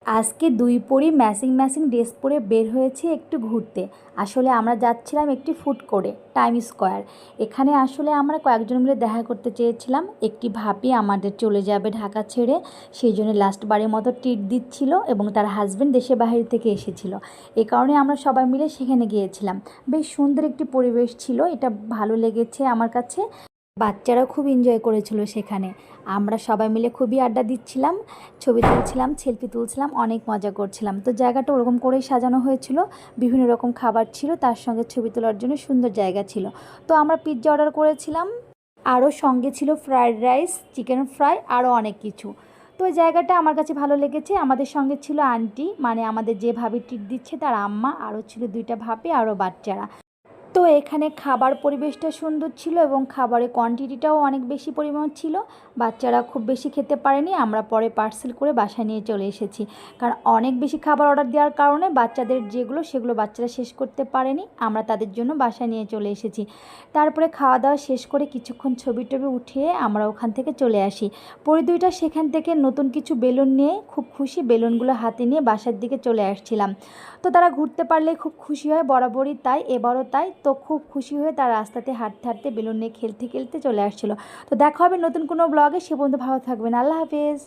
আজকে দুই পরি ম্যাচিং ম্যাচিং ড্রেস পরে বের হয়েছি একটু ঘুরতে। আসলে আমরা যাচ্ছিলাম একটি ফুড কোর্টে, টাইম স্কোয়ার। এখানে আসলে আমরা কয়েকজন মিলে দেখা করতে চেয়েছিলাম। একটি ভাবি আমাদের চলে যাবে ঢাকা ছেড়ে, সেই জন্য লাস্টবারের মতো ট্রিট দিচ্ছিল এবং তার হাজব্যান্ড দেশের বাইরে থেকে এসেছিল। এ কারণে আমরা সবাই মিলে সেখানে গিয়েছিলাম। বেশ সুন্দর একটি পরিবেশ ছিল, এটা ভালো লেগেছে আমার কাছে। বাচ্চারাও খুব এনজয় করেছিল সেখানে। আমরা সবাই মিলে খুবই আড্ডা দিচ্ছিলাম, ছবি তুলছিলাম, সেলফি তুলছিলাম, অনেক মজা করছিলাম। তো জায়গাটা ওরকম করেই সাজানো হয়েছিল, বিভিন্ন রকম খাবার ছিল, তার সঙ্গে ছবি তোলার জন্য সুন্দর জায়গা ছিল। তো আমরা পিৎজা অর্ডার করেছিলাম, আরও সঙ্গে ছিল ফ্রায়েড রাইস, চিকেন ফ্রাই, আরও অনেক কিছু। তো ওই জায়গাটা আমার কাছে ভালো লেগেছে। আমাদের সঙ্গে ছিল আন্টি, মানে আমাদের যে ভাবি ট্রিট দিচ্ছে তার আম্মা, আরও ছিল দুইটা ভাবি, আরও বাচ্চারা। তো এখানে খাবার পরিবেশটা সুন্দর ছিল এবং খাবারের কোয়ান্টিটিটাও অনেক বেশি পরিমাণ ছিল। বাচ্চারা খুব বেশি খেতে পারেনি, আমরা পরে পার্সেল করে বাসায় নিয়ে চলে এসেছি। কারণ অনেক বেশি খাবার অর্ডার দেওয়ার কারণে বাচ্চাদের যেগুলো সেগুলো বাচ্চারা শেষ করতে পারেনি, আমরা তাদের জন্য বাসায় নিয়ে চলে এসেছি। তারপরে খাওয়া দাওয়া শেষ করে কিছুক্ষণ ছবি টবি উঠিয়ে আমরা ওখান থেকে চলে আসি। পরে দুইটা সেখান থেকে নতুন কিছু বেলুন নিয়ে খুব খুশি, বেলুনগুলো হাতে নিয়ে বাসার দিকে চলে আসছিলাম। তো তারা ঘুরতে পারলে খুব খুশি হয়, বরাবরই তাই, এবারও তাই। তো খুব খুশি হয়ে তারা রাস্তাতে হাঁটতে হাঁটতে বেলুন নিয়ে খেলতে খেলতে চলে আসছিলো। তো দেখা হবে নতুন কোনো ব্লগে, সে পর্যন্ত ভালো থাকবেন। আল্লাহ হাফেজ।